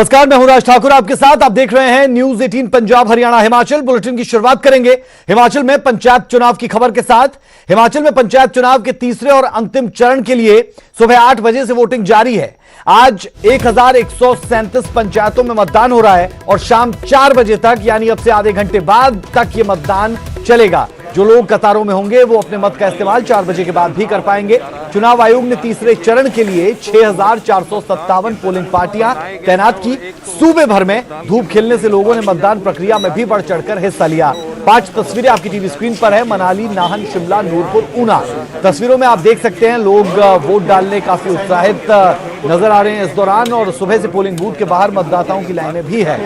नमस्कार, मैं हूं राज ठाकुर आपके साथ। आप देख रहे हैं न्यूज 18 पंजाब हरियाणा हिमाचल। बुलेटिन की शुरुआत करेंगे हिमाचल में पंचायत चुनाव की खबर के साथ। हिमाचल में पंचायत चुनाव के तीसरे और अंतिम चरण के लिए सुबह 8 बजे से वोटिंग जारी है। आज 1137 पंचायतों में मतदान हो रहा है और शाम 4 बजे तक यानी अब से आधे घंटे बाद तक यह मतदान चलेगा। जो लोग कतारों में होंगे वो अपने मत का इस्तेमाल 4 बजे के बाद भी कर पाएंगे। चुनाव आयोग ने तीसरे चरण के लिए 6457 पोलिंग पार्टियां तैनात की। सूबे भर में धूप खिलने से लोगों ने मतदान प्रक्रिया में भी बढ़ चढ़कर हिस्सा लिया। 5 तस्वीरें आपकी टीवी स्क्रीन पर है। मनाली, नाहन, शिमला, नूरपुर, ऊना। तस्वीरों में आप देख सकते हैं लोग वोट डालने काफी उत्साहित नजर आ रहे हैं इस दौरान, और सुबह से पोलिंग बूथ के बाहर मतदाताओं की लाइनें भी है।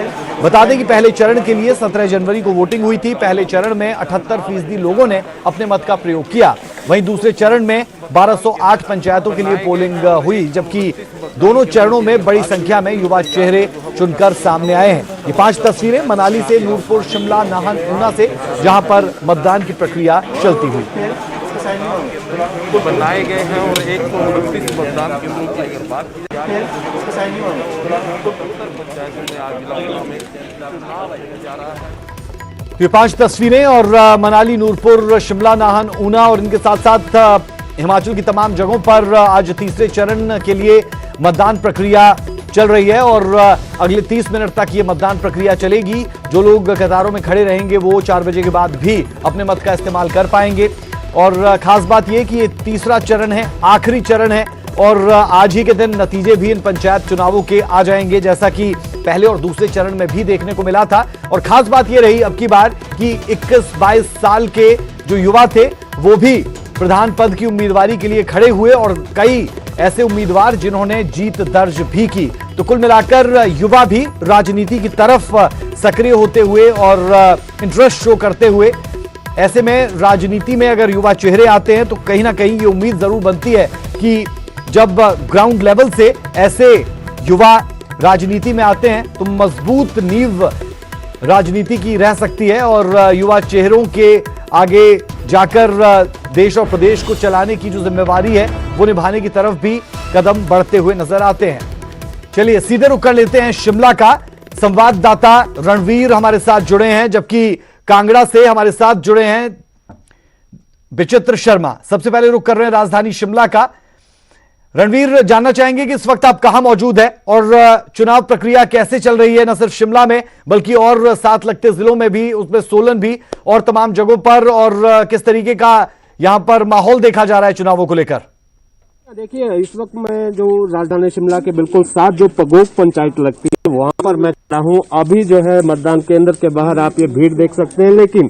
बता दें कि पहले चरण के लिए 17 जनवरी को वोटिंग हुई थी। पहले चरण में 78% लोगों ने अपने मत का प्रयोग किया। वहीं दूसरे चरण में 1208 पंचायतों के लिए पोलिंग हुई, जबकि दोनों चरणों में बड़ी संख्या में युवा चेहरे चुनकर सामने आए हैं। ये 5 तस्वीरें मनाली से, नूरपुर, शिमला, नाहन, ऊना से, जहां पर मतदान की प्रक्रिया चलती हुई बनाए गए हैं और 129 मतदान केंद्रों की अगर बात की जाए तो पंचायतों में आज जिला में चुनाव जा रहा है। ये 5 तस्वीरें और मनाली, नूरपुर, शिमला, नाहन, ऊना और इनके साथ साथ हिमाचल की तमाम जगहों पर आज तीसरे चरण के लिए मतदान प्रक्रिया चल रही है और अगले 30 मिनट तक ये मतदान प्रक्रिया चलेगी। जो लोग कतारों में खड़े रहेंगे वो 4 बजे के बाद भी अपने मत का इस्तेमाल कर पाएंगे। और खास बात यह कि ये तीसरा चरण है, आखिरी चरण है, और आज ही के दिन नतीजे भी इन पंचायत चुनावों के आ जाएंगे, जैसा कि पहले और दूसरे चरण में भी देखने को मिला था। और खास बात यह रही अब की बार कि 21-22 साल के जो युवा थे वो भी प्रधान पद की उम्मीदवारी के लिए खड़े हुए, और कई ऐसे उम्मीदवार जिन्होंने जीत दर्ज भी की। तो कुल मिलाकर युवा भी राजनीति की तरफ सक्रिय होते हुए और इंटरेस्ट शो करते हुए, ऐसे में राजनीति में अगर युवा चेहरे आते हैं तो कहीं ना कहीं ये उम्मीद जरूर बनती है कि जब ग्राउंड लेवल से ऐसे युवा राजनीति में आते हैं तो मजबूत नींव राजनीति की रह सकती है और युवा चेहरों के आगे जाकर देश और प्रदेश को चलाने की जो जिम्मेवारी है वो निभाने की तरफ भी कदम बढ़ते हुए नजर आते हैं। चलिए सीधे रुख कर लेते हैं शिमला का। संवाददाता रणवीर हमारे साथ जुड़े हैं, जबकि कांगड़ा से हमारे साथ जुड़े हैं विचित्र शर्मा। सबसे पहले रुख कर रहे हैं राजधानी शिमला का। रणवीर, जानना चाहेंगे कि इस वक्त आप कहां मौजूद हैं और चुनाव प्रक्रिया कैसे चल रही है, न सिर्फ शिमला में बल्कि और साथ लगते जिलों में भी, उसमें सोलन भी और तमाम जगहों पर, और किस तरीके का यहां पर माहौल देखा जा रहा है चुनावों को लेकर? देखिए, इस वक्त मैं जो राजधानी शिमला के बिल्कुल साथ जो पगोग पंचायत लगती है वहां पर मैं खड़ा हूं। अभी जो है मतदान केंद्र के बाहर आप ये भीड़ देख सकते हैं, लेकिन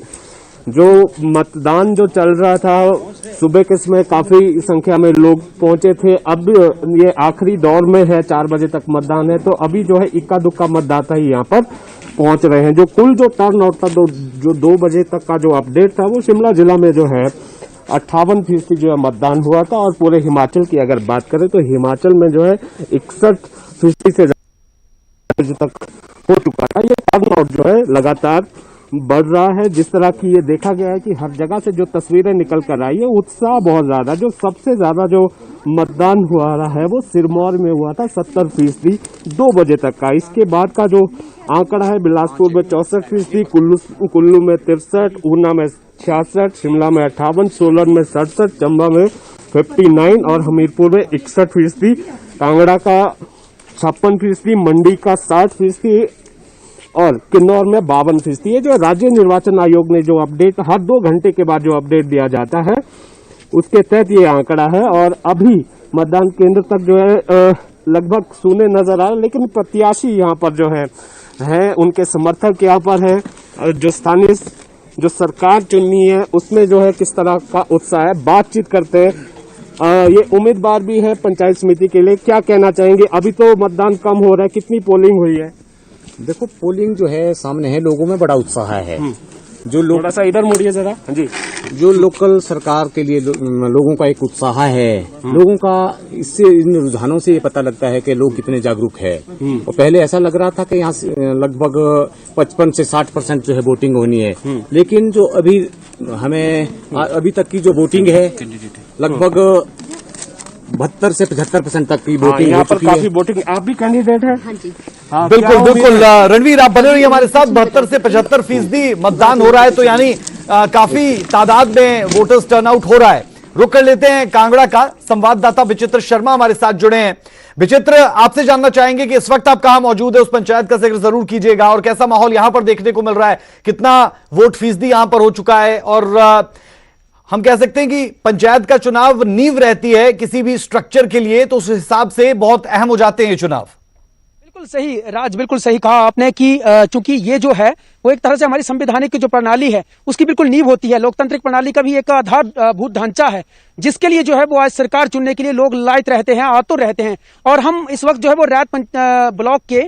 जो मतदान जो चल रहा था सुबह के समय काफी संख्या में लोग पहुंचे थे। अब ये आखिरी दौर में है, 4 बजे तक मतदान है, तो अभी जो है इक्का दुक्का मतदाता ही यहाँ पर पहुंच रहे हैं। जो कुल जो टर्न आउट था, जो 2 बजे तक का जो अपडेट था वो शिमला जिला में जो है 58% जो है मतदान हुआ था। और पूरे हिमाचल की अगर बात करें तो हिमाचल में जो है 61% से ज्यादा तक हो चुका था। ये टर्न आउट जो है लगातार बढ़ रहा है। जिस तरह की ये देखा गया है कि हर जगह से जो तस्वीरें निकल कर आई है, उत्साह बहुत ज्यादा। जो सबसे ज्यादा जो मतदान हुआ रहा है वो सिरमौर में हुआ था 70% 2 बजे तक का। इसके बाद का जो आंकड़ा है बिलासपुर में 64%, कुल्लू में 63%, ऊना में 66%, शिमला में 58%, सोलन में 67%, चंबा में 59% और हमीरपुर में 61%, कांगड़ा का 56%, मंडी का 60% और किन्नौर में 52%। ये जो राज्य निर्वाचन आयोग ने जो अपडेट हर 2 घंटे के बाद जो अपडेट दिया जाता है उसके तहत ये आंकड़ा है। और अभी मतदान केंद्र तक जो है लगभग शून्य नजर आ रहा है, लेकिन प्रत्याशी यहाँ पर जो है उनके समर्थक यहाँ पर है। जो स्थानीय जो सरकार चुननी है उसमें जो है किस तरह का उत्साह है, बातचीत करते हैं। ये उम्मीदवार भी है पंचायत समिति के लिए, क्या कहना चाहेंगे? अभी तो मतदान कम हो रहा है, कितनी पोलिंग हुई है? देखो, पोलिंग जो है सामने है, लोगों में बड़ा उत्साह है। जो लोग थोड़ा सा इधर मुड़िए जरा। हाँ जी, जो लोकल सरकार के लिए लोगों का एक उत्साह है, लोगों का इससे इन रुझानों से ये पता लगता है कि लोग कितने जागरूक है। और पहले ऐसा लग रहा था कि यहाँ लगभग 55 से 60% जो है वोटिंग होनी है, लेकिन जो अभी हमें अभी तक की जो वोटिंग है लगभग 72 से 75% तक की हाँ, वोटिंग हो यहाँ पर चुकी है। काफी वोटिंग। आप भी कैंडिडेट हैं? हाँ जी। हाँ, बिल्कुल क्या उम्मीद बिल्कुल है? रणवीर, आप बने रहिए हमारे साथ। 72 से 75% मतदान हो रहा है, तो यानी काफी तादाद में वोटर्स टर्नआउट हो रहा है। रुक कर लेते हैं कांगड़ा का। संवाददाता विचित्र शर्मा हमारे साथ जुड़े हैं। विचित्र, आपसे जानना चाहेंगे कि इस वक्त आप कहां मौजूद है, उस पंचायत का जिक्र जरूर कीजिएगा, और कैसा माहौल यहां पर देखने को मिल रहा है, कितना वोट फीसदी यहां पर हो चुका है, और हम कह सकते हैं कि पंचायत का चुनाव नींव रहती है किसी भी स्ट्रक्चर के लिए, तो उस हिसाब से बहुत अहम हो जाते हैं ये चुनाव। बिल्कुल सही राज, बिल्कुल सही कहा आपने कि चूंकि ये जो है वो एक तरह से हमारी संवैधानिक की जो प्रणाली है उसकी बिल्कुल नींव होती है। लोकतांत्रिक प्रणाली का भी एक आधारभूत ढांचा है, जिसके लिए जो है वो आज सरकार चुनने के लिए लोग लायक रहते हैं, आतुर रहते हैं। और हम इस वक्त जो है वो रैत ब्लॉक के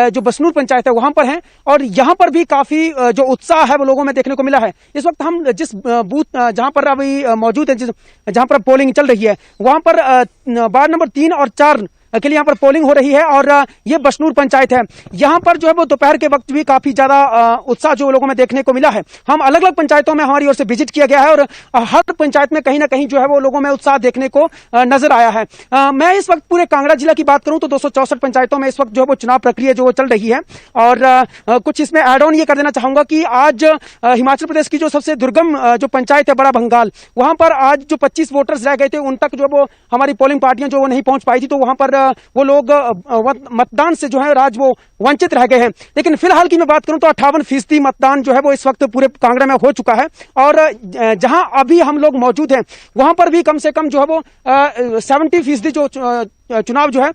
जो बसनूर पंचायत है वहां पर हैं, और यहाँ पर भी काफी जो उत्साह है वो लोगों में देखने को मिला है। इस वक्त हम जिस बूथ जहां पर अभी मौजूद है, जहां पर पोलिंग चल रही है, वहां पर वार्ड नंबर 3 और 4 के लिए यहाँ पर पोलिंग हो रही है, और ये बसनूर पंचायत है। यहाँ पर जो है वो दोपहर के वक्त भी काफी ज्यादा उत्साह जो लोगों में देखने को मिला है। हम अलग अलग पंचायतों में हमारी ओर से विजिट किया गया है, और हर पंचायत में कहीं ना कहीं जो है वो लोगों में उत्साह देखने को नजर आया है। मैं इस वक्त पूरे कांगड़ा जिला की बात करूं तो 264 पंचायतों में इस वक्त जो है वो चुनाव प्रक्रिया जो चल रही है। और कुछ इसमें एड ऑन ये कर देना चाहूंगा कि आज हिमाचल प्रदेश की जो सबसे दुर्गम जो पंचायत है बड़ा भंगाल, वहां पर आज जो 25 वोटर्स रह गए थे, उन तक जो वो हमारी पोलिंग पार्टियां जो वो नहीं पहुंच पाई थी, तो वहां पर वो लोग मतदान से जो है राज वो वंचित रह गए हैं। लेकिन फिलहाल की मैं बात करूं तो 58% मतदान जो है वो इस वक्त पूरे कांगड़ा में हो चुका है, और जहां अभी हम लोग मौजूद हैं वहां पर भी कम से कम जो है वो 70% जो चुनाव जो है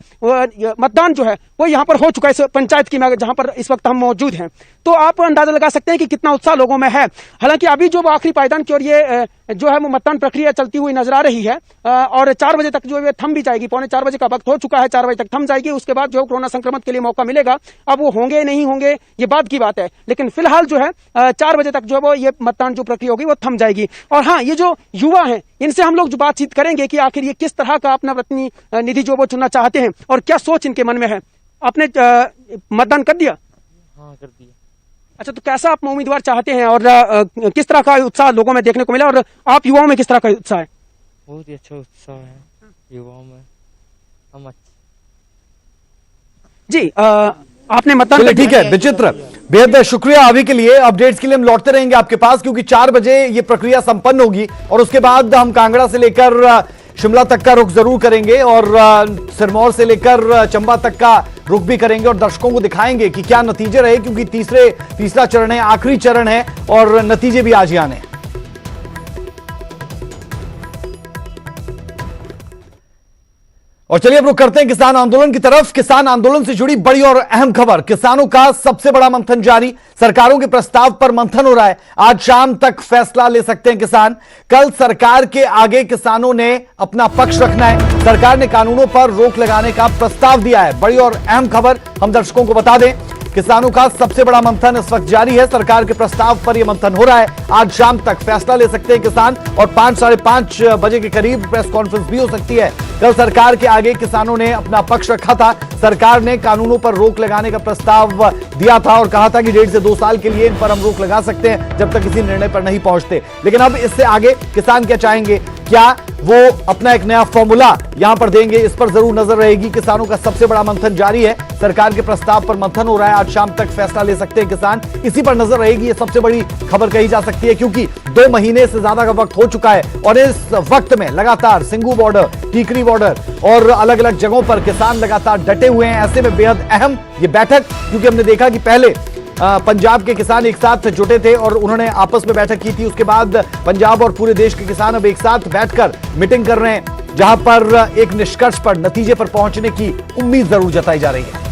मतदान जो है वो यहाँ पर हो चुका है इस पंचायत की में जहां पर इस वक्त हम मौजूद हैं। तो आप अंदाजा लगा सकते हैं कि कितना उत्साह लोगों में है। हालांकि अभी जो आखिरी पायदान की ओर ये जो है वो मतदान प्रक्रिया चलती हुई नजर आ रही है, और 4 बजे तक जो है थम भी जाएगी। 3:45 बजे का वक्त हो चुका है, 4 बजे तक थम जाएगी। उसके बाद जो कोरोना संक्रमण के लिए मौका मिलेगा। अब वो होंगे नहीं होंगे ये बात की बात है, लेकिन फिलहाल जो है 4 बजे तक जो है वो ये मतदान जो प्रक्रिया होगी वो थम जाएगी। और हाँ, ये जो युवा हैं इनसे हम लोग जो बातचीत करेंगे कि आखिर ये किस तरह का अपना प्रतिनिधि जो वो चुनना चाहते हैं और क्या सोच इनके मन में है। आपने मतदान कर दिया? हाँ, कर दिया। अच्छा, तो कैसा आप उम्मीदवार चाहते हैं और किस तरह का उत्साह लोगों में देखने को मिला, और आप युवाओं में किस तरह का उत्साह है? बहुत ही अच्छा उत्साह है युवाओं में। हम जी, आपने मतदान चलिए कर दिया? ठीक है विचित्र, बेहद शुक्रिया अभी के लिए। अपडेट्स के लिए हम लौटते रहेंगे आपके पास, क्योंकि 4 बजे ये प्रक्रिया संपन्न होगी, और उसके बाद हम कांगड़ा से लेकर शिमला तक का रुख जरूर करेंगे, और सिरमौर से लेकर चंबा तक का रुख भी करेंगे, और दर्शकों को दिखाएंगे कि क्या नतीजे रहे, क्योंकि तीसरा चरण है, आखिरी चरण है, और नतीजे भी आज ही आने हैं। और चलिए अब रुक करते हैं किसान आंदोलन की तरफ। किसान आंदोलन से जुड़ी बड़ी और अहम खबर, किसानों का सबसे बड़ा मंथन जारी। सरकारों के प्रस्ताव पर मंथन हो रहा है, आज शाम तक फैसला ले सकते हैं किसान। कल सरकार के आगे किसानों ने अपना पक्ष रखना है। सरकार ने कानूनों पर रोक लगाने का प्रस्ताव दिया है। बड़ी और अहम खबर हम दर्शकों को बता दें, किसानों का सबसे बड़ा मंथन इस वक्त जारी है। सरकार के प्रस्ताव पर यह मंथन हो रहा है, आज शाम तक फैसला ले सकते हैं किसान, और 5 साढ़े 5 बजे के करीब प्रेस कॉन्फ्रेंस भी हो सकती है। कल सरकार के आगे किसानों ने अपना पक्ष रखा था। सरकार ने कानूनों पर रोक लगाने का प्रस्ताव दिया था और कहा था कि 1.5 से 2 साल के लिए इन पर हम रोक लगा सकते हैं, जब तक किसी निर्णय पर नहीं पहुंचते। लेकिन अब इससे आगे किसान क्या चाहेंगे, क्या वो अपना एक नया फॉर्मूला यहां पर देंगे, इस पर जरूर नजर रहेगी। किसानों का सबसे बड़ा मंथन जारी है, सरकार के प्रस्ताव पर मंथन हो रहा है, आज शाम तक फैसला ले सकते हैं किसान। इसी पर नजर रहेगी, ये सबसे बड़ी खबर कही जा सकती है, क्योंकि 2 महीने से ज्यादा का वक्त हो चुका है, और इस वक्त में लगातार सिंगू बॉर्डर, टीकरी बॉर्डर और अलग अलग जगहों पर किसान लगातार डटे हुए हैं। ऐसे में बेहद अहम ये बैठक, क्योंकि हमने देखा कि पहले पंजाब के किसान एक साथ जुटे थे और उन्होंने आपस में बैठक की थी। उसके बाद पंजाब और पूरे देश के किसान अब एक साथ बैठकर मीटिंग कर रहे हैं, जहां पर एक निष्कर्ष पर, नतीजे पर पहुंचने की उम्मीद जरूर जताई जा रही है।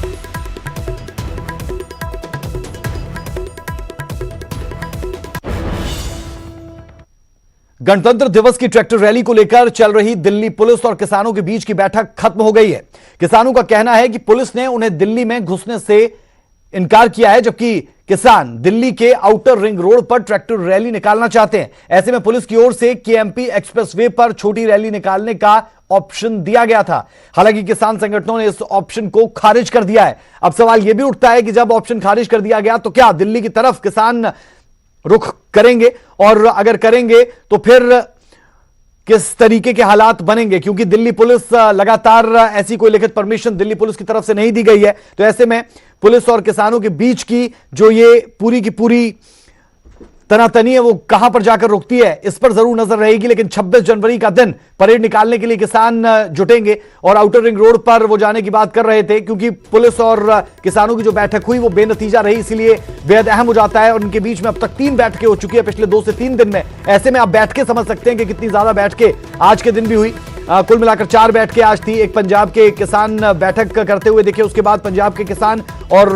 गणतंत्र दिवस की ट्रैक्टर रैली को लेकर चल रही दिल्ली पुलिस और किसानों के बीच की बैठक खत्म हो गई है। किसानों का कहना है कि पुलिस ने उन्हें दिल्ली में घुसने से इनकार किया है, जबकि किसान दिल्ली के आउटर रिंग रोड पर ट्रैक्टर रैली निकालना चाहते हैं। ऐसे में पुलिस की ओर से केएमपी एक्सप्रेसवे पर छोटी रैली निकालने का ऑप्शन दिया गया था। हालांकि किसान संगठनों ने इस ऑप्शन को खारिज कर दिया है। अब सवाल यह भी उठता है कि जब ऑप्शन खारिज कर दिया गया तो क्या दिल्ली की तरफ किसान रुख करेंगे, और अगर करेंगे तो फिर किस तरीके के हालात बनेंगे, क्योंकि दिल्ली पुलिस लगातार ऐसी कोई लिखित परमिशन दिल्ली पुलिस की तरफ से नहीं दी गई है। तो ऐसे में पुलिस और किसानों के बीच की जो ये पूरी की पूरी तनातनी है वो कहां पर जाकर रुकती है, इस पर जरूर नजर रहेगी। लेकिन 26 जनवरी का दिन परेड निकालने के लिए किसान जुटेंगे और आउटर रिंग रोड पर वो जाने की बात कर रहे थे, क्योंकि पुलिस और किसानों की जो बैठक हुई वो बेनतीजा रही, इसीलिए बेहद अहम हो जाता है। और उनके बीच में अब तक 3 बैठकें हो चुकी है पिछले 2 से 3 दिन में। ऐसे में आप बैठकें समझ सकते हैं कि कितनी ज्यादा बैठकें आज के दिन भी हुई। कुल मिलाकर 4 बैठकें आज थी। एक पंजाब के किसान बैठक करते हुए देखे, उसके बाद पंजाब के किसान और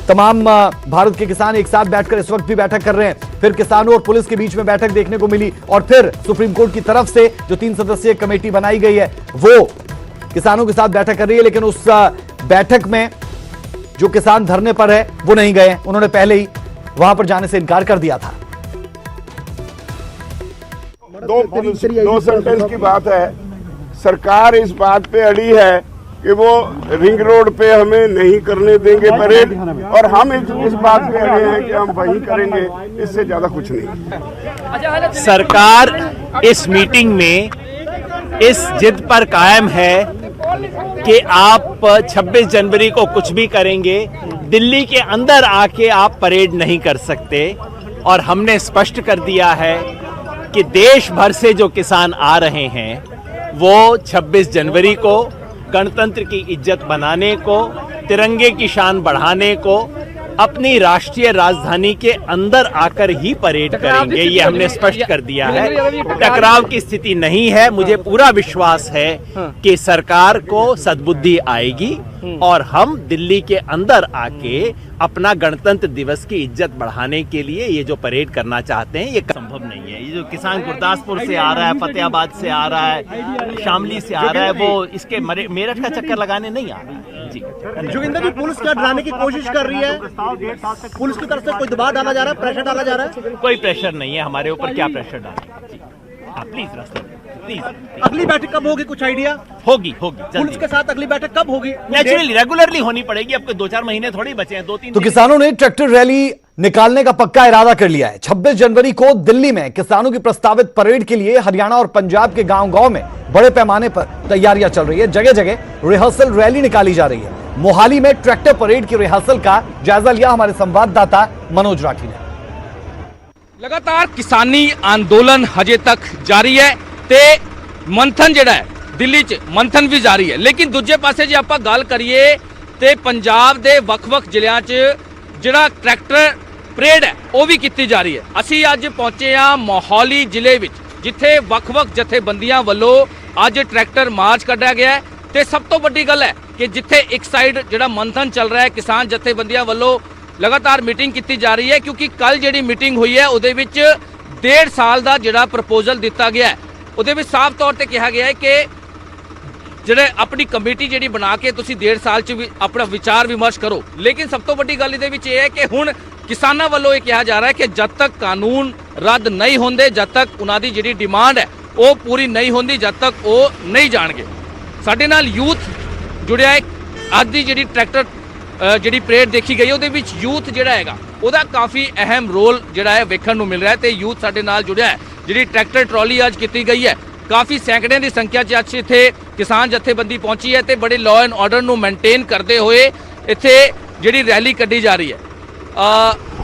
तमाम भारत के किसान एक साथ बैठकर इस वक्त भी बैठक कर रहे हैं। फिर किसानों और पुलिस के बीच में बैठक देखने को मिली और फिर सुप्रीम कोर्ट की तरफ से जो 3 सदस्यीय कमेटी बनाई गई है वो किसानों के साथ बैठक कर रही है। लेकिन उस बैठक में जो किसान धरने पर है वो नहीं गए, उन्होंने पहले ही वहां पर जाने से इनकार कर दिया था। दो सेंटेंस की बात है। सरकार इस बात पे अड़ी है कि वो रिंग रोड पे हमें नहीं करने देंगे परेड, और हम इस बात पे अड़े हैं कि हम वही करेंगे, इससे ज्यादा कुछ नहीं। सरकार इस मीटिंग में इस जिद पर कायम है कि आप 26 जनवरी को कुछ भी करेंगे, दिल्ली के अंदर आके आप परेड नहीं कर सकते। और हमने स्पष्ट कर दिया है कि देश भर से जो किसान आ रहे हैं वो 26 जनवरी को गणतंत्र की इज्जत बनाने को, तिरंगे की शान बढ़ाने को, अपनी राष्ट्रीय राजधानी के अंदर आकर ही परेड करेंगे। ये हमने स्पष्ट कर दिया है। टकराव की स्थिति नहीं है। मुझे पूरा विश्वास है कि सरकार को सद्बुद्धि आएगी और हम दिल्ली के अंदर आके अपना गणतंत्र दिवस की इज्जत बढ़ाने के लिए ये जो परेड करना चाहते हैं ये संभव नहीं है। ये जो किसान गुरदासपुर से आ रहा है, फतेहाबाद से आ रहा है, शामली से आ रहा है, वो इसके मेरठ का चक्कर लगाने नहीं आ रहा है। जी जोगिंदर जी, पुलिस क्या डराने की कोशिश कर रही है? पुलिस की तरफ से कोई दबाव डाला जा रहा है, प्रेशर डाला जा रहा है? कोई प्रेशर नहीं है हमारे ऊपर। क्या प्रेशर डालें? प्लीज रास्ते प्लीज। अगली बैठक कब होगी, कुछ आइडिया? होगी पुलिस के साथ अगली बैठक कब होगी? नेचुरली रेगुलरली होनी पड़ेगी। अब 2-4 महीने थोड़ी बचे हैं, 2-3। तो किसानों ने ट्रैक्टर रैली निकालने का पक्का इरादा कर लिया है। 26 जनवरी को दिल्ली में किसानों की प्रस्तावित परेड के लिए हरियाणा और पंजाब के गांव-गांव में बड़े पैमाने पर तैयारियां चल रही है। जगह जगह रिहर्सल रैली निकाली जा रही है। मोहाली में ट्रैक्टर परेड की रिहर्सल का जायजा लिया हमारे संवाददाता मनोज राठी ने। लगातार किसानी अंदोलन हजे तक जारी है ते मंथन ਜਿਹੜਾ ਹੈ ਦਿੱਲੀ 'ਚ ਮੰਥਨ ਵੀ ਜਾਰੀ ਹੈ। ਲੇਕਿਨ ਦੂਜੇ ਪਾਸੇ ਜੇ ਆਪਾਂ ਗੱਲ ਕਰੀਏ ਤੇ ਪੰਜਾਬ ਦੇ ਵੱਖ-ਵੱਖ ਜ਼ਿਲ੍ਹਿਆਂ 'ਚ ਜਿਹੜਾ ਟਰੈਕਟਰ ਪਰੇਡ ਹੈ ਉਹ ਵੀ ਕੀਤੀ ਜਾ ਰਹੀ ਹੈ। ਅਸੀਂ ਅੱਜ ਪਹੁੰਚੇ ਆ ਮੋਹਾਲੀ ਜ਼ਿਲ੍ਹੇ ਵਿੱਚ, ਜਿੱਥੇ ਵੱਖ-ਵੱਖ ਜਥੇਬੰਦੀਆਂ ਵੱਲੋਂ ਅੱਜ ਟਰੈਕਟਰ ਮਾਰਚ ਕੱਢਿਆ ਗਿਆ ਹੈ। ਤੇ ਸਭ ਤੋਂ ਵੱਡੀ ਗੱਲ ਹੈ ਕਿ ਜਿੱਥੇ ਇੱਕ ਸਾਈਡ ਜਿਹੜਾ ਮੰਥਨ ਚੱਲ ਰਿਹਾ ਹੈ, ਕਿਸਾਨ ਜਥੇਬੰਦੀਆਂ ਵੱਲੋਂ ਲਗਾਤਾਰ ਮੀਟਿੰਗ ਕੀਤੀ ਜਾ ਰਹੀ ਹੈ, ਕਿਉਂਕਿ ਕੱਲ ਜਿਹੜੀ ਮੀਟਿੰਗ ਹੋਈ ਹੈ ਉਹਦੇ ਵਿੱਚ 1.5 ਸਾਲ ਦਾ ਜਿਹੜਾ ਪ੍ਰਪੋਜ਼ਲ ਦਿੱਤਾ ਗਿਆ ਹੈ ਉਹਦੇ ਵਿੱਚ ਸਾਫ਼ ਤੌਰ ਤੇ ਕਿਹਾ ਗਿਆ ਹੈ ਕਿ ਜਿਹੜੇ ਆਪਣੀ ਕਮੇਟੀ ਜਿਹੜੀ ਬਣਾ ਕੇ ਤੁਸੀਂ 1.5 ਸਾਲ 'ਚ ਵੀ ਆਪਣਾ ਵਿਚਾਰ ਵਿਮਰਸ਼ ਕਰੋ। ਲੇਕਿਨ ਸਭ ਤੋਂ ਵੱਡੀ ਗੱਲ ਇਹਦੇ ਵਿੱਚ ਇਹ ਹੈ ਕਿ ਹੁਣ ਕਿਸਾਨਾਂ ਵੱਲੋਂ ਇਹ ਕਿਹਾ ਜਾ ਰਿਹਾ ਹੈ ਕਿ ਜਦ ਤੱਕ ਕਾਨੂੰਨ ਰੱਦ ਨਹੀਂ ਹੁੰਦੇ, ਜਦ ਤੱਕ ਉਹਨਾਂ ਦੀ ਜਿਹੜੀ ਡਿਮਾਂਡ ਹੈ ਉਹ ਪੂਰੀ ਨਹੀਂ ਹੁੰਦੀ, ਜਦ ਤੱਕ ਉਹ ਨਹੀਂ ਜਾਣਗੇ। ਸਾਡੇ ਨਾਲ ਯੂਥ ਜੁੜਿਆ ਹੈ। ਅੱਜ ਦੀ ਜਿਹੜੀ ਟਰੈਕਟਰ ਜਿਹੜੀ ਪਰੇਡ ਦੇਖੀ ਗਈ ਉਹਦੇ ਵਿੱਚ ਯੂਥ ਜਿਹੜਾ ਹੈਗਾ ਉਹਦਾ ਕਾਫੀ ਅਹਿਮ ਰੋਲ ਜਿਹੜਾ ਹੈ ਵੇਖਣ ਨੂੰ ਮਿਲ ਰਿਹਾ ਹੈ ਤੇ ਯੂਥ ਸਾਡੇ ਨਾਲ ਜੁੜਿਆ ਹੈ। ਜਿਹੜੀ ਟਰੈਕਟਰ ਟਰਾਲੀ ਅੱਜ ਕੀਤੀ ਗਈ ਹੈ, ਕਾਫੀ ਸੈਂਕੜਿਆਂ ਦੀ ਸੰਖਿਆ 'ਚ ਅੱਜ ਇੱਥੇ ਕਿਸਾਨ ਜਥੇਬੰਦੀ ਪਹੁੰਚੀ ਹੈ ਤੇ ਬੜੇ ਲਾਅ ਐਂਡ ਆਰਡਰ ਨੂੰ ਮੇਨਟੇਨ ਕਰਦੇ ਹੋਏ ਇੱਥੇ ਜਿਹੜੀ ਰੈਲੀ ਕੱਢੀ ਜਾ ਰਹੀ ਹੈ।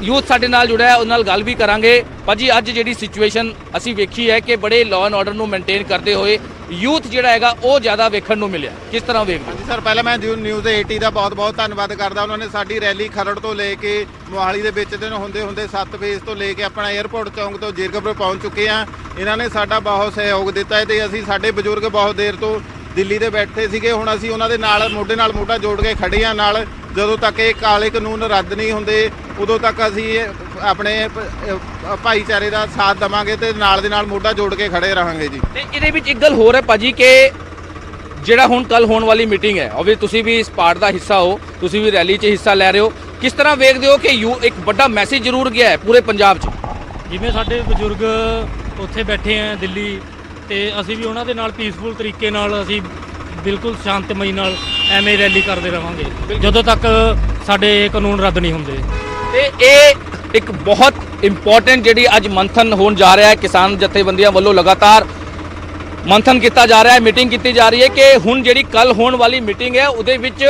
ਯੂਥ ਸਾਡੇ ਨਾਲ ਜੁੜਿਆ ਹੈ, ਉਹਨਾਂ ਨਾਲ ਗੱਲ ਵੀ ਕਰਾਂਗੇ। ਭਾਜੀ, ਅੱਜ ਜਿਹੜੀ ਸਿਚੁਏਸ਼ਨ ਅਸੀਂ ਵੇਖੀ ਹੈ ਕਿ ਬੜੇ ਲਾਅ ਐਂਡ ਆਰਡਰ ਨੂੰ ਮੇਨਟੇਨ ਕਰਦੇ ਹੋਏ ਯੂਥ ਜਿਹੜਾ ਹੈਗਾ ਉਹ ਜ਼ਿਆਦਾ ਵੇਖਣ ਨੂੰ ਮਿਲਿਆ, ਕਿਸ ਤਰ੍ਹਾਂ ਵੇਖਦੇ? ਹਾਂਜੀ ਸਰ, ਪਹਿਲਾਂ ਮੈਂ ਨਿਊਜ਼ 80 ਦਾ ਬਹੁਤ-ਬਹੁਤ ਧੰਨਵਾਦ ਕਰਦਾ। ਉਹਨਾਂ ਨੇ ਸਾਡੀ ਰੈਲੀ ਖਰੜ ਤੋਂ ਲੈ ਕੇ ਮੋਹਾਲੀ ਦੇ ਵਿੱਚ ਦਿਨ ਹੁੰਦੇ 7 ਫੇਜ਼ ਤੋਂ ਲੈ ਕੇ ਆਪਣਾ 에ਅਰਪੋਰਟ ਚੌਂਕ ਤੋਂ ਜੀਰਕਪੁਰ ਪਹੁੰਚ ਚੁੱਕੇ ਆ। ਇਹਨਾਂ ਨੇ ਸਾਡਾ ਬਹੁਤ ਸਹਿਯੋਗ ਦਿੱਤਾ ਹੈ ਤੇ ਅਸੀਂ ਸਾਡੇ ਬਜ਼ੁਰਗ ਬਹੁਤ ਦੇਰ ਤੋਂ ਦਿੱਲੀ ਦੇ ਬੈਠੇ ਸੀਗੇ। ਹੁਣ ਅਸੀਂ ਉਹਨਾਂ ਦੇ ਨਾਲ ਮੋਢਾ ਜੋੜ ਕੇ ਖੜੇ ਆ ਨਾਲ। ਜਦੋਂ ਤੱਕ ਇਹ ਕਾਲੇ ਕਾਨੂੰਨ ਰੱਦ ਨਹੀਂ ਹੁੰਦੇ ਉਦੋਂ ਤੱਕ ਅਸੀਂ ਆਪਣੇ ਭਾਈਚਾਰੇ ਦਾ ਸਾਥ ਦੇਵਾਂਗੇ ਤੇ ਨਾਲ ਦੇ ਨਾਲ ਮੋਢਾ ਜੋੜ ਕੇ ਖੜੇ ਰਹਾਂਗੇ ਜੀ। ਤੇ ਇਹਦੇ ਵਿੱਚ ਇੱਕ ਗੱਲ ਹੋਰ ਹੈ ਭਾਜੀ ਕਿ ਜਿਹੜਾ ਹੁਣ ਕੱਲ ਹੋਣ ਵਾਲੀ ਮੀਟਿੰਗ ਹੈ, ਉਹ ਵੀ ਤੁਸੀਂ ਵੀ ਇਸ ਪਾਰਟ ਦਾ ਹਿੱਸਾ ਹੋ, ਤੁਸੀਂ ਵੀ ਰੈਲੀ 'ਚ ਹਿੱਸਾ ਲੈ ਰਹੇ ਹੋ। ਕਿਸ ਤਰ੍ਹਾਂ ਵੇਖਦੇ ਹੋ ਕਿ ਇੱਕ ਵੱਡਾ ਮੈਸੇਜ ਜ਼ਰੂਰ ਗਿਆ ਹੈ ਪੂਰੇ ਪੰਜਾਬ 'ਚ? ਜਿਵੇਂ ਸਾਡੇ ਬਜ਼ੁਰਗ ਉੱਥੇ ਬੈਠੇ ਆ ਦਿੱਲੀ, ਤੇ ਅਸੀਂ ਵੀ ਉਹਨਾਂ ਦੇ ਨਾਲ ਪੀਸਫੁਲ ਤਰੀਕੇ ਨਾਲ ਅਸੀਂ ਬਿਲਕੁਲ ਸ਼ਾਂਤਮਈ ਨਾਲ ਐਵੇਂ ਰੈਲੀ ਕਰਦੇ ਰਹਾਂਗੇ ਜਦੋਂ ਤੱਕ ਸਾਡੇ ਕਾਨੂੰਨ ਰੱਦ ਨਹੀਂ ਹੁੰਦੇ। ਤੇ ਇਹ ਇੱਕ ਬਹੁਤ ਇੰਪੋਰਟੈਂਟ ਜਿਹੜੀ ਅੱਜ ਮੰਥਨ ਹੋਣ ਜਾ ਰਿਹਾ ਹੈ ਕਿਸਾਨ ਜਥੇਬੰਦੀਆਂ ਵੱਲੋਂ ਲਗਾਤਾਰ ਮੰਥਨ ਕੀਤਾ ਜਾ ਰਿਹਾ ਹੈ, ਮੀਟਿੰਗ ਕੀਤੀ ਜਾ ਰਹੀ ਹੈ ਕਿ ਹੁਣ ਜਿਹੜੀ ਕੱਲ ਹੋਣ ਵਾਲੀ ਮੀਟਿੰਗ ਹੈ ਉਹਦੇ ਵਿੱਚ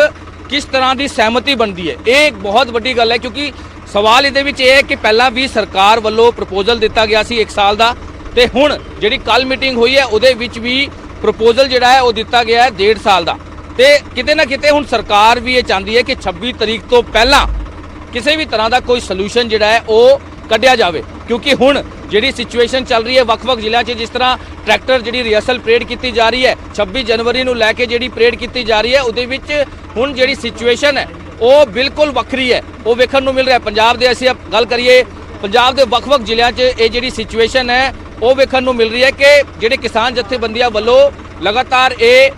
ਕਿਸ ਤਰ੍ਹਾਂ ਦੀ ਸਹਿਮਤੀ ਬਣਦੀ ਹੈ। ਇਹ ਇੱਕ ਬਹੁਤ ਵੱਡੀ ਗੱਲ ਹੈ, ਕਿਉਂਕਿ ਸਵਾਲ ਇਹਦੇ ਵਿੱਚ ਇਹ ਹੈ ਕਿ ਪਹਿਲਾਂ ਵੀ ਸਰਕਾਰ ਵੱਲੋਂ ਪ੍ਰਪੋਜ਼ਲ ਦਿੱਤਾ ਗਿਆ ਸੀ 1 ਸਾਲ ਦਾ, ਤੇ ਹੁਣ ਜਿਹੜੀ ਕੱਲ ਮੀਟਿੰਗ ਹੋਈ ਹੈ ਉਹਦੇ ਵਿੱਚ ਵੀ ਪ੍ਰਪੋਜ਼ਲ ਜਿਹੜਾ ਹੈ ਉਹ ਦਿੱਤਾ ਗਿਆ ਹੈ 1.5 ਸਾਲ ਦਾ। ਤੇ ਕਿਤੇ ਨਾ ਕਿਤੇ ਹੁਣ ਸਰਕਾਰ ਵੀ ਇਹ ਚਾਹੁੰਦੀ ਹੈ ਕਿ 26 ਤਰੀਕ ਤੋਂ ਪਹਿਲਾਂ ਕਿਸੇ ਵੀ ਤਰ੍ਹਾਂ ਦਾ ਕੋਈ ਸੋਲੂਸ਼ਨ ਜਿਹੜਾ ਹੈ ਉਹ ਕੱਢਿਆ ਜਾਵੇ, ਕਿਉਂਕਿ ਹੁਣ ਜਿਹੜੀ ਸਿਚੁਏਸ਼ਨ ਚੱਲ ਰਹੀ ਹੈ ਵੱਖ-ਵੱਖ ਜ਼ਿਲ੍ਹਿਆਂ 'ਚ, ਜਿਸ ਤਰ੍ਹਾਂ ਟਰੈਕਟਰ ਜਿਹੜੀ ਰਿਹਰਸਲ ਪਰੇਡ ਕੀਤੀ ਜਾ ਰਹੀ ਹੈ 26 ਜਨਵਰੀ ਨੂੰ ਲੈ ਕੇ ਜਿਹੜੀ ਪਰੇਡ ਕੀਤੀ ਜਾ ਰਹੀ ਹੈ, ਉਹਦੇ ਵਿੱਚ ਹੁਣ ਜਿਹੜੀ ਸਿਚੁਏਸ਼ਨ ਹੈ ਉਹ ਬਿਲਕੁਲ ਵੱਖਰੀ ਹੈ, ਉਹ ਵੇਖਣ ਨੂੰ ਮਿਲ ਰਿਹਾ। ਪੰਜਾਬ ਦੇ ਅਸੀਂ ਗੱਲ ਕਰੀਏ, ਪੰਜਾਬ ਦੇ ਵੱਖ-ਵੱਖ ਜ਼ਿਲ੍ਹਿਆਂ 'ਚ ਇਹ ਜਿਹੜੀ ਸਿਚੁਏਸ਼ਨ ਹੈ ਉਹ ਵੇਖਣ ਨੂੰ ਮਿਲ ਰਹੀ ਹੈ ਕਿ ਜਿਹੜੇ ਕਿਸਾਨ ਜਥੇਬੰਦੀਆਂ ਵੱਲੋਂ ਲਗਾਤਾਰ ਇਹ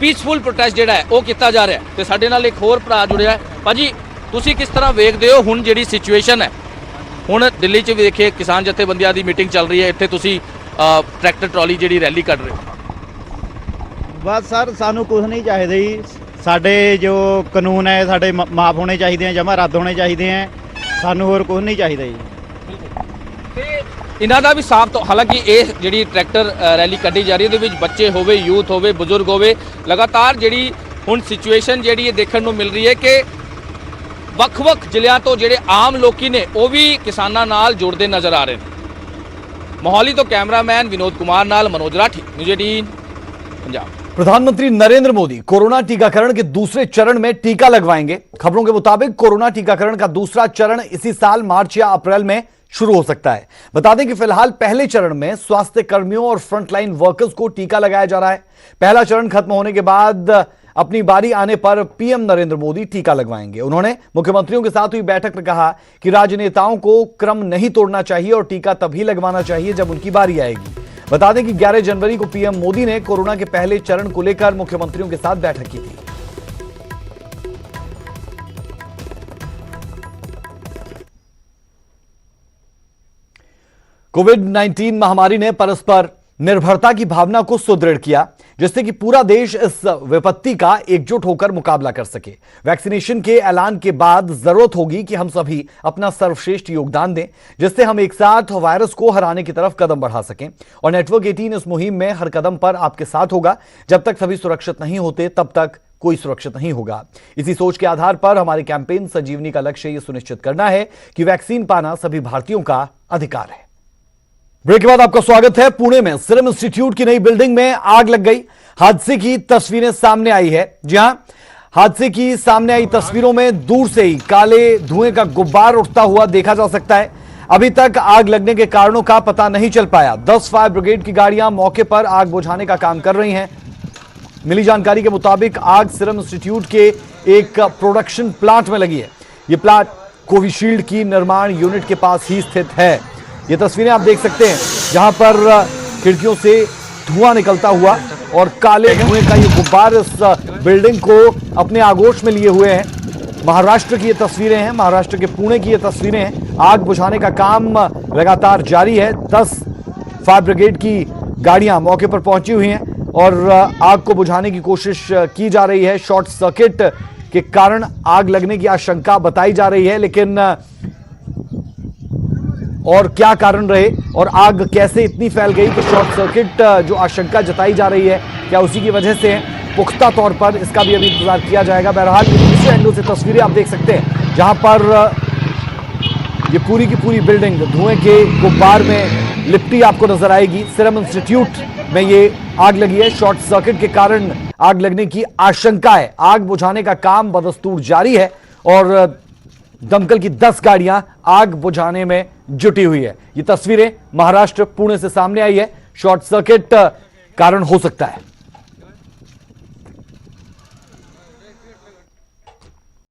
ਪੀਸਫੁਲ ਪ੍ਰੋਟੈਸਟ ਜਿਹੜਾ ਹੈ ਉਹ ਕੀਤਾ ਜਾ ਰਿਹਾ ਹੈ। ਤੇ ਸਾਡੇ ਨਾਲ ਇੱਕ ਹੋਰ ਭਰਾ ਜੁੜਿਆ ਹੈ। ਭਾਜੀ, ਤੁਸੀਂ ਕਿਸ ਤਰ੍ਹਾਂ ਵੇਖਦੇ ਹੋ ਹੁਣ ਜਿਹੜੀ ਸਿਚੁਏਸ਼ਨ ਹੈ? ਹੁਣ ਦਿੱਲੀ 'ਚ ਵੀ ਦੇਖੀਏ ਕਿਸਾਨ ਜਥੇਬੰਦੀਆਂ ਦੀ ਮੀਟਿੰਗ ਚੱਲ ਰਹੀ ਹੈ, ਇੱਥੇ ਤੁਸੀਂ ਟਰੈਕਟਰ ਟਰਾਲੀ ਜਿਹੜੀ ਰੈਲੀ ਕੱਢ ਰਹੇ ਹੋ। ਬਸ ਸਰ, ਸਾਨੂੰ ਕੁਝ ਨਹੀਂ ਚਾਹੀਦਾ ਜੀ। ਸਾਡੇ ਜੋ ਕਾਨੂੰਨ ਹੈ ਸਾਡੇ ਮਾਫ ਹੋਣੇ ਚਾਹੀਦੇ ਆ, ਜਮ੍ਹਾਂ ਰੱਦ ਹੋਣੇ ਚਾਹੀਦੇ ਆ, ਸਾਨੂੰ ਹੋਰ ਕੁਝ ਨਹੀਂ ਚਾਹੀਦਾ ਜੀ। ਤੇ ਇਹਨਾਂ ਦਾ ਵੀ ਸਾਫ਼ ਤੋਂ, ਹਾਲਾਂਕਿ ਇਹ ਜਿਹੜੀ ਟਰੈਕਟਰ ਰੈਲੀ ਕੱਢੀ ਜਾ ਰਹੀ ਹੈ ਉਹਦੇ ਵਿੱਚ ਬੱਚੇ ਹੋਵੇ, ਯੂਥ ਹੋਵੇ, ਬਜ਼ੁਰਗ ਹੋਵੇ, ਲਗਾਤਾਰ ਜਿਹੜੀ ਹੁਣ ਸਿਚੁਏਸ਼ਨ ਜਿਹੜੀ ਇਹ ਦੇਖਣ ਨੂੰ ਮਿਲ ਰਹੀ ਹੈ ਕਿ ਵੱਖ-ਵੱਖ ਜ਼ਿਲ੍ਹਿਆਂ ਤੋਂ ਜਿਹੜੇ ਆਮ ਲੋਕੀ ਨੇ ਉਹ ਵੀ ਕਿਸਾਨਾਂ ਨਾਲ ਜੁੜਦੇ ਨਜ਼ਰ ਆ ਰਹੇ ਨੇ। ਮੋਹਾਲੀ ਤੋਂ ਕੈਮਰਾਮੈਨ ਵਿਨੋਦ ਕੁਮਾਰ ਨਾਲ मनोज राठी, न्यूज़ 18 पंजाब। प्रधानमंत्री नरेंद्र मोदी कोरोना टीकाकरण के दूसरे चरण में टीका लगवाएंगे। खबरों के मुताबिक कोरोना टीकाकरण का दूसरा चरण इसी साल मार्च या अप्रैल में शुरू हो सकता है। बता दें कि फिलहाल पहले चरण में स्वास्थ्य कर्मियों और फ्रंटलाइन वर्कर्स को टीका लगाया जा रहा है। पहला चरण खत्म होने के बाद अपनी बारी आने पर पीएम नरेंद्र मोदी टीका लगवाएंगे। उन्होंने मुख्यमंत्रियों के साथ हुई बैठक में कहा कि राजनेताओं को क्रम नहीं तोड़ना चाहिए और टीका तभी लगवाना चाहिए जब उनकी बारी आएगी। बता दें कि 11 जनवरी को पीएम मोदी ने कोरोना के पहले चरण को लेकर मुख्यमंत्रियों के साथ बैठक की थी। कोविड-19 महामारी ने परस्पर निर्भरता की भावना को सुदृढ़ किया, जिससे कि पूरा देश इस विपत्ति का एकजुट होकर मुकाबला कर सके। वैक्सीनेशन के ऐलान के बाद जरूरत होगी कि हम सभी अपना सर्वश्रेष्ठ योगदान दें, जिससे हम एक साथ वायरस को हराने की तरफ कदम बढ़ा सकें। और नेटवर्क 18 इस मुहिम में हर कदम पर आपके साथ होगा। जब तक सभी सुरक्षित नहीं होते तब तक कोई सुरक्षित नहीं होगा। इसी सोच के आधार पर हमारे कैंपेन संजीवनी का लक्ष्य यह सुनिश्चित करना है कि वैक्सीन पाना सभी भारतीयों का अधिकार है। ब्रेक के बाद आपका स्वागत है। पुणे में सीरम इंस्टीट्यूट की नई बिल्डिंग में आग लग गई। हादसे की तस्वीरें सामने आई है। जी हां, हादसे की सामने आई तस्वीरों में दूर से ही काले धुएं का गुब्बार उठता हुआ देखा जा सकता है। अभी तक आग लगने के कारणों का पता नहीं चल पाया। 10 फायर ब्रिगेड की गाड़ियां मौके पर आग बुझाने का काम कर रही हैं। मिली जानकारी के मुताबिक आग सीरम इंस्टीट्यूट के एक प्रोडक्शन प्लांट में लगी है। यह प्लांट कोविशील्ड की निर्माण यूनिट के पास ही स्थित है। ये तस्वीरें आप देख सकते हैं जहां पर खिड़कियों से धुआं निकलता हुआ और काले धुएं का ये गुब्बार इस बिल्डिंग को अपने आगोश में लिए हुए हैं। महाराष्ट्र की ये तस्वीरें हैं, महाराष्ट्र के पुणे की ये तस्वीरें हैं। आग बुझाने का काम लगातार जारी है। 10 फायर ब्रिगेड की गाड़ियां मौके पर पहुंची हुई हैं और आग को बुझाने की कोशिश की जा रही है। शॉर्ट सर्किट के कारण आग लगने की आशंका बताई जा रही है, लेकिन और क्या कारण रहे और आग कैसे इतनी फैल गई कि शॉर्ट सर्किट जो आशंका जताई जा रही है क्या उसी की वजह से पुख्ता तौर पर, इसका भी अभी इंतजार किया जाएगा। बहरहाल दूसरे एंगल से तस्वीरें आप देख सकते हैं जहां पर ये पूरी की पूरी बिल्डिंग धुएं के गुब्बार में लिपटी आपको नजर आएगी। सीरम इंस्टीट्यूट में ये आग लगी है। शॉर्ट सर्किट के कारण आग लगने की आशंका है। आग बुझाने का काम बदस्तूर जारी है और दमकल की 10 गाड़ियां आग बुझाने में जुटी हुई है। ये तस्वीरें महाराष्ट्र पुणे से सामने आई है। शॉर्ट सर्किट कारण हो सकता है।